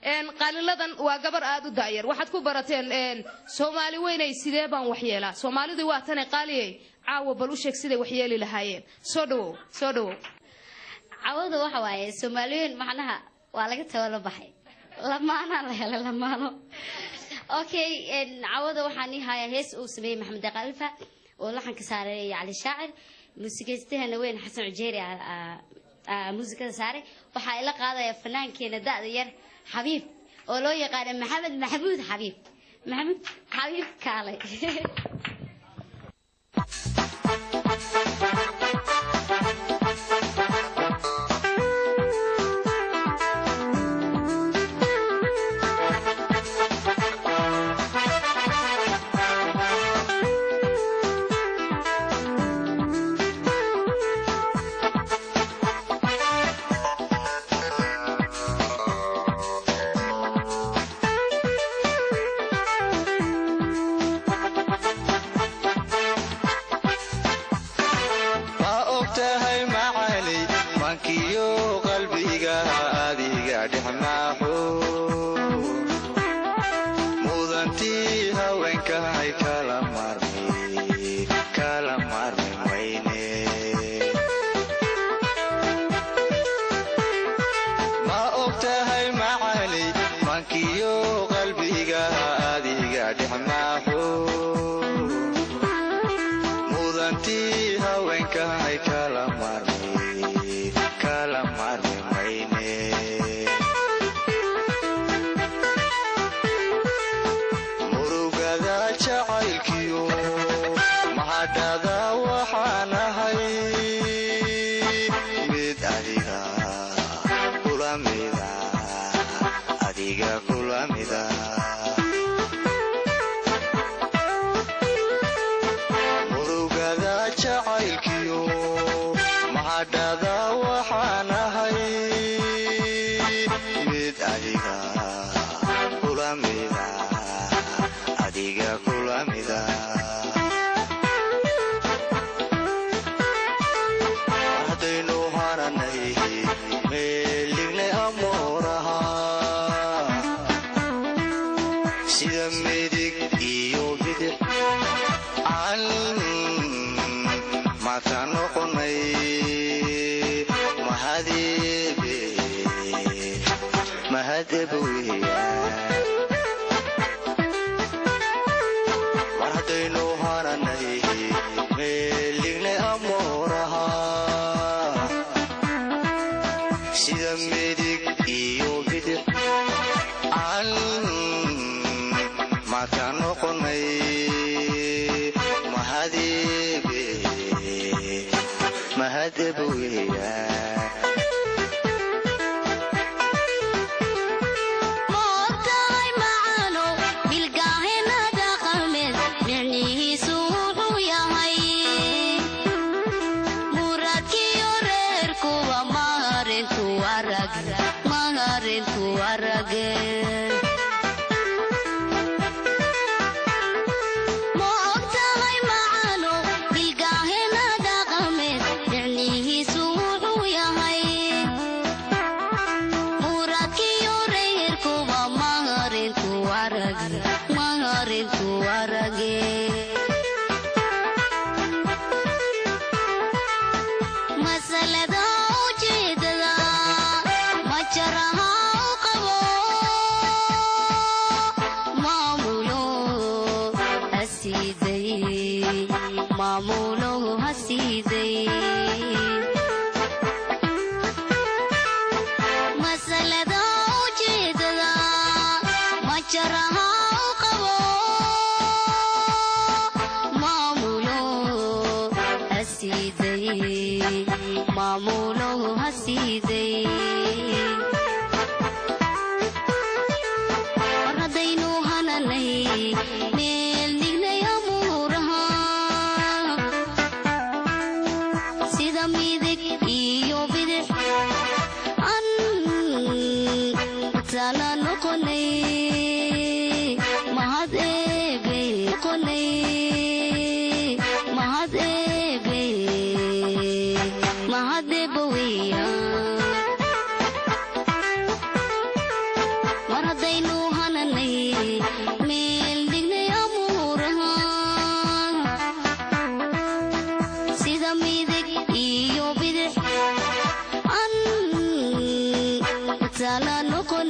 qaliladan waa gabar aad u daayar waxaad ku barateen Soomaali weynay sidee baan wax yeelaa Soomaalidu waa tan qaliyay caawa bal u sheeg sidee wax yeeli lahaayeen soo dhawow cawada waxa waaye Soomaaliyeed macnaha waa laga tawala baxay lamaana la helay lamaano okay cawada waxaan yahay hees uu sameeyay Maxamed Qalifa oo laxan ka saaray Cali Shaacir muusikiistaheena weyn Xasan Ujeeri muusikada saaray waxa ay la qaadaya fannaankeena da'da yar حبيب ولو يقال محمود حبيب كالي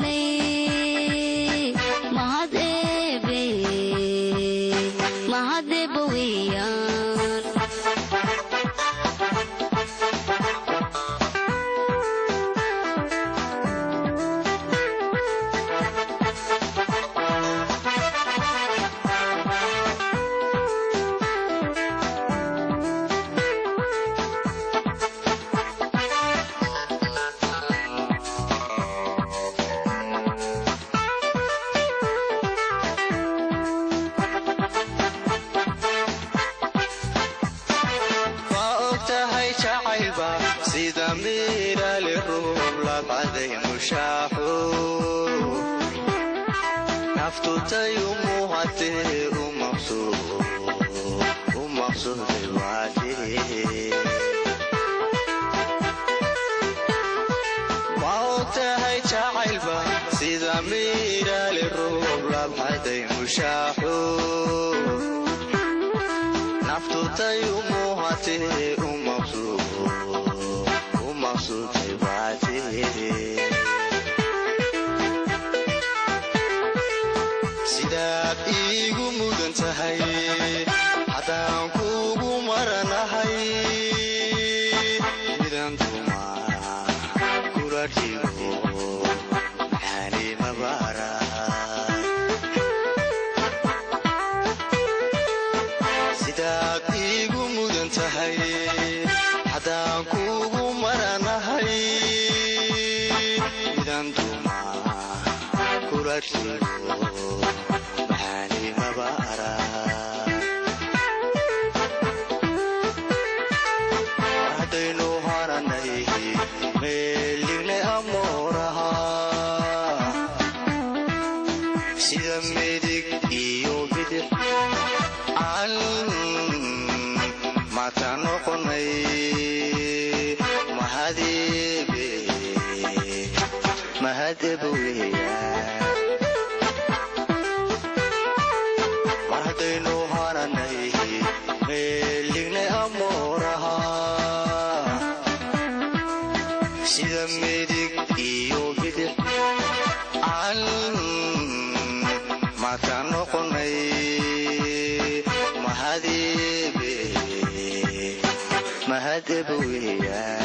noqonay mahadebe weyaan sida mira le rubla baday mushahu naftu tayumu hate umaqsud wati waqta hay ja'ilba sida mira le rubla baday mushahu naftu tayumu hate sidaad iigu mudan tahay haddaan kuugu maranahay midaan dumaa kula dhigo maxaani mabaara sidaad iigu mudan tahay haddaan kuugu maranahay midaan dumaa kula dhigo maxaani mabaara haddaynu haranay meeligne amooraha sida midig iyo bidix aan mata noqonay mahadebe weyaan mar haddaynu haranay meeligne amooraha sida midig iyo bidix aan mata noqonay mahadebe weyaan